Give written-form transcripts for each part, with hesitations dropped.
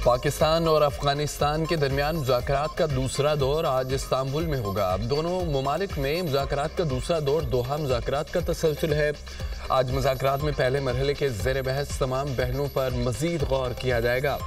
पाकिस्तान और अफगानिस्तान के दरमियान मुज़ाकरात का दूसरा दौर आज इस्तांबुल में होगा। दोनों ममालिक में मुज़ाकरात का दूसरा दौर दोहा मुज़ाकरात का तसलसल है। आज मुज़ाकरात में पहले मरहले के ज़ेर बहस तमाम पहलुओं पर मज़ीद गौर किया जाएगा।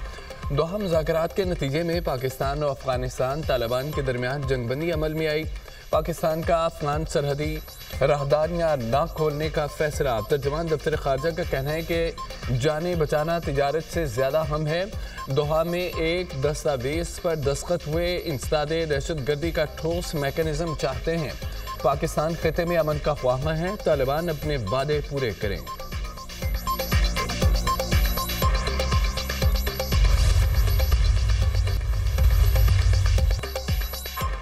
दोहा मुज़ाकरात के नतीजे में पाकिस्तान और अफगानिस्तान तालिबान के दरमियान जंगबंदी अमल में आई। पाकिस्तान का अफगान सरहदी राहदारियाँ न खोलने का फैसला। तर्जुमान दफ्तर खारजा का कहना है कि जाने बचाना तिजारत से ज़्यादा अहम है। दोहा में एक दस्तावेज़ पर दस्तखत हुए इंसदाद दहशतगर्दी का ठोस मैकेनिज़्म चाहते हैं। पाकिस्तान खिते में अमन का ख्वाह है। तालिबान अपने वादे पूरे करें।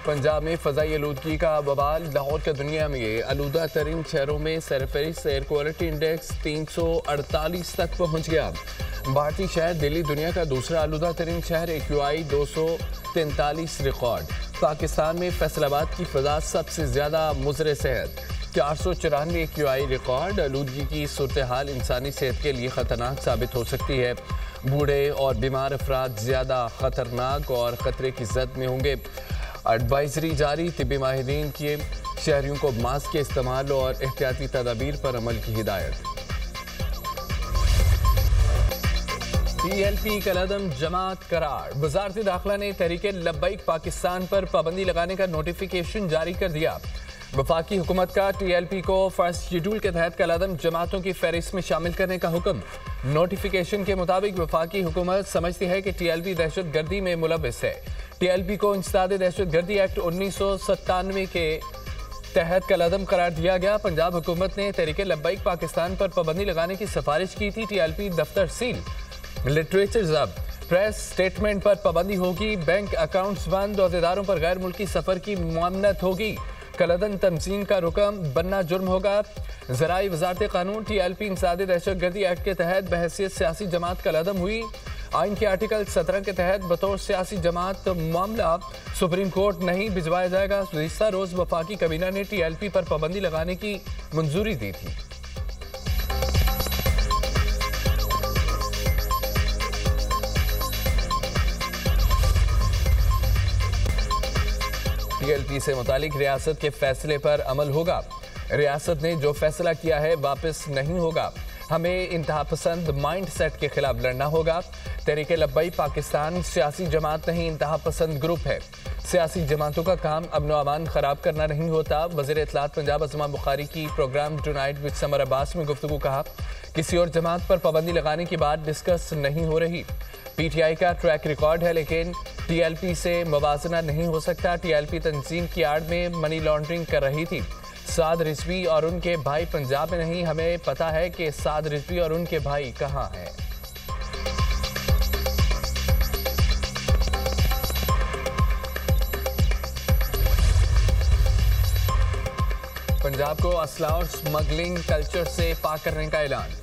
पंजाब में फ़ज़ाई आलूदगी का बवाल। लाहौर का दुनिया में आलूदा तरीन शहरों में सरफहरिस्त एयर क्वालिटी इंडेक्स 348 तक पहुँच गया। भारतीय शहर दिल्ली दुनिया का दूसरा आलूदा तरीन शहर। AQI 243 record. पाकिस्तान में फैसलाबाद की फ़ज़ा सबसे ज़्यादा मुज़र सेहत। 494 AQI रिकॉर्ड। आलूदगी की सूरत हाल इंसानी सेहत के लिए ख़तरनाक साबित हो सकती है। बूढ़े और बीमार अफराद ज़्यादा ख़तरनाक और ख़तरे की जद में होंगे। एडवाइजरी जारी। तिब्बी माहिरीन के शहरियों को मास्क के इस्तेमाल और एहतियाती तदाबीर पर अमल की हिदायत। TLP कलअदम जमात करार। वज़ारत दाखिला ने तहरीके लब्बैक पाकिस्तान पर पाबंदी लगाने का नोटिफिकेशन जारी कर दिया। वफाकी हुकूमत का TLP को फर्स्ट शेड्यूल के तहत कलअदम जमातों की फहरिस्त में शामिल करने का हुक्म। नोटिफिकेशन के मुताबिक वफाकी हुकूमत समझती है कि TLP दहशत गर्दी में मुलव्वस है। TLP को इंसदाद दहशतगर्दी एक्ट 1997 के तहत कलअदम करार दिया गया। पंजाब हुकूमत ने तहरीके लब्बैक पाकिस्तान पर पाबंदी लगाने की सिफारिश की थी। TLP दफ्तर सील, लिटरेचर जब्त, प्रेस स्टेटमेंट पर पाबंदी होगी। बैंक अकाउंट्स बंद और इदारों पर गैर मुल्की सफर की मुआमनत होगी। कलअदम तंजीम का रुकम बनना जुर्म होगा। ज़राई वज़ारत कानून TLP इंसदाद दहशतगर्दी एक्ट के तहत बहैसियत सियासी जमात कलअदम हुई। आइन के आर्टिकल 17 के तहत बतौर सियासी जमात मामला सुप्रीम कोर्ट नहीं भिजवाया जाएगा। गुज़िश्ता रोज़ वफाकी kabinah ने TLP पर पाबंदी लगाने की मंजूरी दी थी। TLP से मुतालिक रियासत के फैसले पर अमल होगा। रियासत ने जो फैसला किया है वापस नहीं होगा। हमें इंतहापसंद माइंड सेट के खिलाफ लड़ना होगा। तहरीके लब्बैक पाकिस्तान सियासी जमात नहीं, इंतहापसंद ग्रुप है। सियासी जमातों का काम अमन व अमान खराब करना नहीं होता। वज़ीर इत्तलात पंजाब अज़मा बुखारी की programme tonight with Samar Abbas में गुफ्तगू कहा, किसी और जमात पर पाबंदी लगाने की बात डिस्कस नहीं हो रही। PTI का ट्रैक रिकॉर्ड है लेकिन TLP से मुवाजना नहीं हो सकता। TLP तंजीम की आड़ में मनी लॉन्ड्रिंग कर रही थी। साद रिजवी और उनके भाई पंजाब में नहीं, हमें पता है कि साद रिजवी और उनके भाई कहां हैं। पंजाब को असला और स्मगलिंग कल्चर से पाक करने का ऐलान।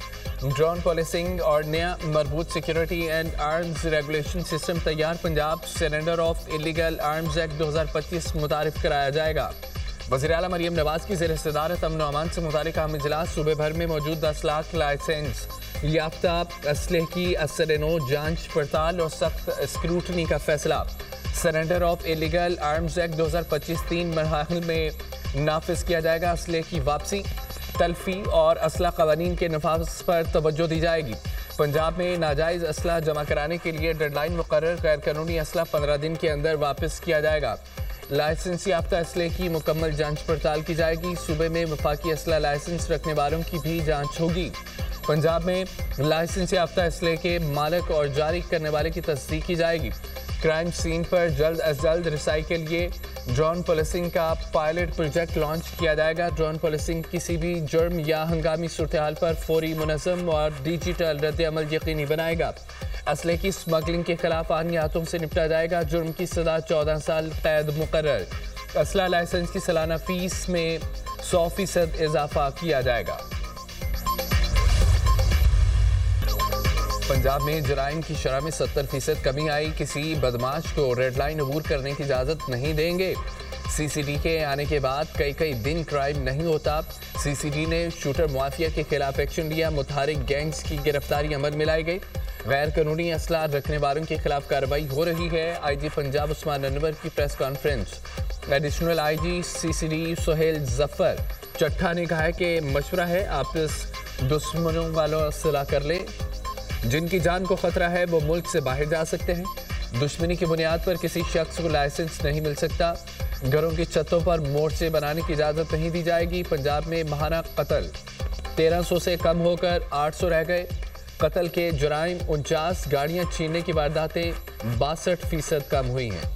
ड्रोन पॉलिसिंग और नया मरबूत security and arms regulation system तैयार। Punjab surrender of illegal arms act 2025 मुतारिफ कराया जाएगा। वज़ीर आला मरियम नवाज की ज़ेर सदारत अमन व अमान से मुतालिक अहम इजलास। सूबे भर में मौजूद 10 लाख लाइसेंस याफ्ता असलहे की असर-ए-नौ जांच पड़ताल और सख्त स्क्रूटनी का फैसला। Surrender of illegal arms act 2025 3 मरहल में नाफिज किया जाएगा। असलहे की वापसी, तल्फी और असला कवानीन के नफाज पर तवज्जो दी जाएगी। पंजाब में नाजायज़ असला जमा कराने के लिए डेडलाइन मुकर्रर। गैर कानूनी असला 15 दिन के अंदर वापस किया जाएगा। लाइसेंस याफ्ता असले की मुकम्मल जांच पड़ताल की जाएगी। सूबे में वफाकी असला लाइसेंस रखने वालों की भी जांच होगी। पंजाब में लाइसेंस याफ्ता असले के मालिक और जारी करने वाले की तस्दीक की जाएगी। क्राइम सीन पर जल्द अज जल्द रिसाई के लिए ड्रोन पुलिसिंग का पायलट प्रोजेक्ट लॉन्च किया जाएगा। ड्रोन पुलिसिंग किसी भी जुर्म या हंगामी सूरत हाल पर फौरी, मुनज़्ज़म और डिजिटल रद्द अमल यकीनी बनाएगा। असले की स्मगलिंग के खिलाफ आनियातों से निपटा जाएगा। जुर्म की सज़ा 14 साल कैद मुकर्रर। असला लाइसेंस की सालाना फीस में 100% इजाफा किया जाएगा। पंजाब में जराइम की शरह में 70% कमी आई। किसी बदमाश को रेड लाइन अबूर करने की इजाज़त नहीं देंगे। CCD के आने के बाद कई दिन क्राइम नहीं होता। CCD ने शूटर माफिया के खिलाफ एक्शन लिया। मुतहरिक गैंग्स की गिरफ्तारी अमल में लाई गई। गैर कानूनी असला रखने वालों के खिलाफ कार्रवाई हो रही है। IG पंजाब उस्मान अनवर की press conference. Additional IG CCD Suhail Zafar Chattha ने कहा है कि मशवरा है आपस दुश्मनों वालों असला कर ले, जिनकी जान को खतरा है वो मुल्क से बाहर जा सकते हैं। दुश्मनी की बुनियाद पर किसी शख्स को लाइसेंस नहीं मिल सकता। घरों की छतों पर मोर्चे बनाने की इजाज़त नहीं दी जाएगी। पंजाब में माहाना कत्ल 1300 से कम होकर 800 रह गए। कत्ल के जुराइम 49, गाड़ियां छीनने की वारदातें 62% कम हुई हैं।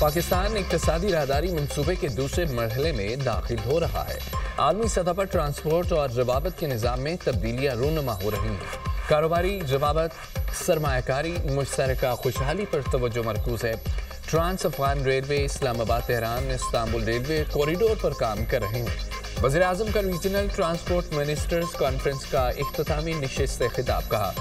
पाकिस्तान इक्तिसादी राहदारी मंसूबे के दूसरे मरहले में दाखिल हो रहा है। आलमी सतह पर ट्रांसपोर्ट और रवाबत के निज़ाम में तब्दीलियाँ रूनुमा हो रही हैं। कारोबारी रवाबत, सरमायाकारी, मुश्तरका खुशहाली पर तवज्जो मरकूज है। Trans Afghan railway Islamabad Tehran Istanbul railway corridor पर काम कर रहे हैं। वज़ीर आज़म का रीजनल ट्रांसपोर्ट मिनिस्टर्स कॉन्फ्रेंस का इख्तितामी नशिस्त खिताब कहा,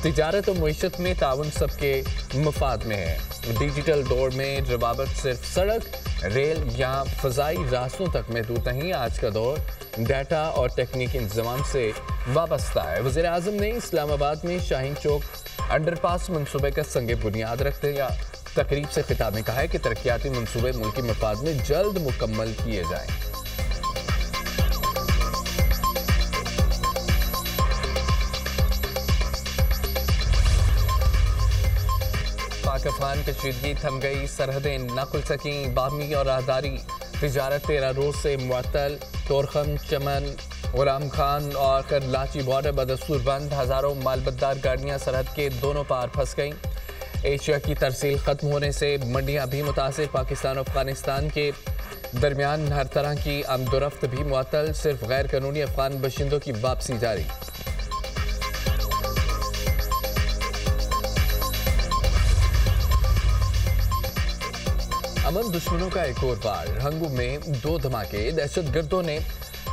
तिजारत और मईशत में ताउन सबके मफाद में है। डिजिटल दौर में रवाबत सिर्फ सड़क, रेल या फ़ज़ाई रास्तों तक महदूद नहीं, आज का दौर डाटा और तकनीकी इंतज़ाम से वाबस्ता है। वज़ीर आज़म ने इस्लामाबाद में शाहीन चौक अंडरपास मनसूबे का संग बुनियाद रखते या तकरीब से खिताब में कहा है कि तरक्याती मनसूबे मुल्की मफाद में जल्द मुकम्मल किए जाएँ। पाक अफगान कशीदगी थम गई, सरहदें न खुल सकीं। बाहमी और राहदारी तिजारत 13 रोज से मुअत्तल। तोरखम, चमन, गुलाम खान और करलाची बॉर्डर बदस्तूर बंद। हज़ारों मालबतदार गाड़ियाँ सरहद के दोनों पार फंस गईं। एशिया की तरसील ख़त्म होने से मंडियाँ भी मुतासिर। पाकिस्तान और अफगानिस्तान के दरमियान हर तरह की आमदोरफ्त भी मुअत्तल। सिर्फ गैर कानूनी अफगान बशिंदों की वापसी जारी। अमन दुश्मनों का एक और बार। हंगू में 2 धमाके। दहशतगर्दों ने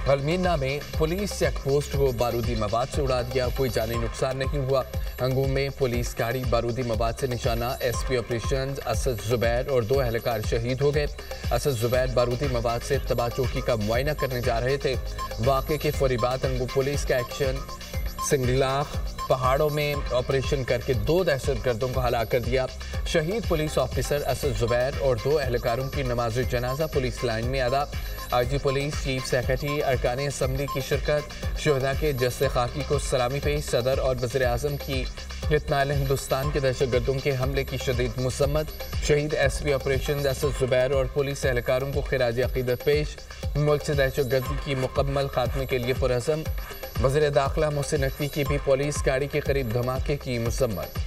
गलमीना में पुलिस चेक पोस्ट को बारूदी मवाद से उड़ा दिया, कोई जानी नुकसान नहीं हुआ। हंगू में पुलिस गाड़ी बारूदी मवाद से निशाना। SP ऑपरेशन असद जुबैर और 2 एहलकार शहीद हो गए। असद जुबैर बारूदी मवाद से तबाह चौकी का मुआयना करने जा रहे थे। वाक़े के फौरी बाद हंगू पुलिस का एक्शन। सिंगलाख पहाड़ों में ऑपरेशन करके 2 दहशतगर्दों को हलाक कर दिया। शहीद पुलिस ऑफिसर असद जुबैर और 2 एहलकारों की नमाज जनाजा पुलिस लाइन में अदा। IG पुलिस चीफ सेक्रेटरी अरकान असम्बली की शिरकत। शहदा के जस्से खाकी को सलामी पेश। सदर और वज़ीर आज़म की इत्नाल हिंदुस्तान के दहशतगर्दों के हमले की शदीद मुसम्मत। शहीद SP ऑपरेशन असद जुबैर और पुलिस एहलकारों को खिराज अकीदत पेश। मुल्क से दहशतगर्दी की मुकम्मल खात्मे के लिए पुरअज़म। वज़ीर दाखिला मोहसिन नकवी की भी पुलिस गाड़ी के करीब धमाके की मुसम्मत।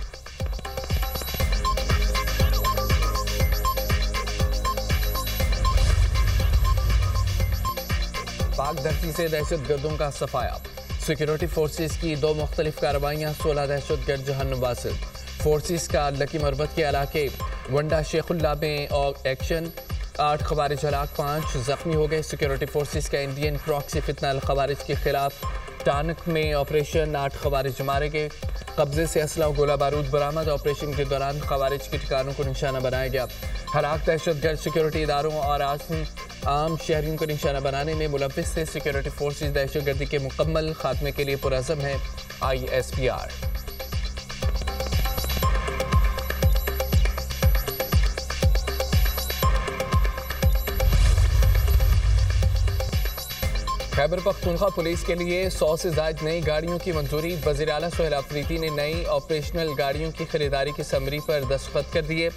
पाक धरती से दहशतगर्दों का सफाया। सिक्योरिटी फोर्सेस की 2 मुख्तलिफ कार्रवाइयाँ। 16 दहशतगर्द जहन्नुम वासिल। फोर्सेस का लकी मरबत के इलाके वंडा शेखुल्ला में और एक्शन। 8 खवारिज हलाक, 5 जख्मी हो गए। सिक्योरिटी फोर्सेस का इंडियन प्रॉक्सी फितना अल खवारिज के खिलाफ टानक में ऑपरेशन। 8 खवारिज मारे गए। कब्जे से असला और गोला बारूद बरामद। ऑपरेशन के दौरान खवारिज के ठिकानों को निशाना बनाया गया। हलाक दहशतगर्द सिक्योरिटी इदारों और आम शहरियों को निशाना बनाने में मुलव्विस थे। सिक्योरिटी फोर्सेस दहशतगर्दी के मुकम्मल खात्मे के लिए पुरअज़म है। ISPR। खैबर पख्तूनख्वा पुलिस के लिए 100 से ज़ायद नई गाड़ियों की मंजूरी। वज़ीर आला सुहेल अफरीदी ने नई ऑपरेशनल गाड़ियों की खरीदारी की समरी पर दस्तखत कर दिए।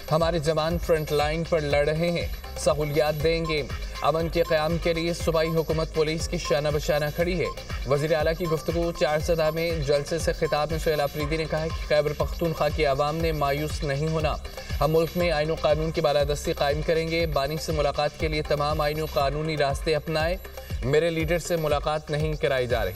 हमारे जवान फ्रंट लाइन पर लड़ रहे हैं, सहूलियात देंगे। अमन के क़याम के लिए सूबाई हुकूमत पुलिस की शाना बशाना खड़ी है। वज़ीर आला की गुफ्तगू 4 सदा में जलसे से खिताब में सुहेल अफरीदी ने कहा कि खैबर पख्तूनख्वा की आवाम ने मायूस नहीं होना। हम मुल्क में आईन व कानून की बालादस्ती कायम करेंगे। बानी से मुलाकात के लिए तमाम आईन व कानूनी रास्ते अपनाए। मेरे लीडर से मुलाकात नहीं कराई जा रही।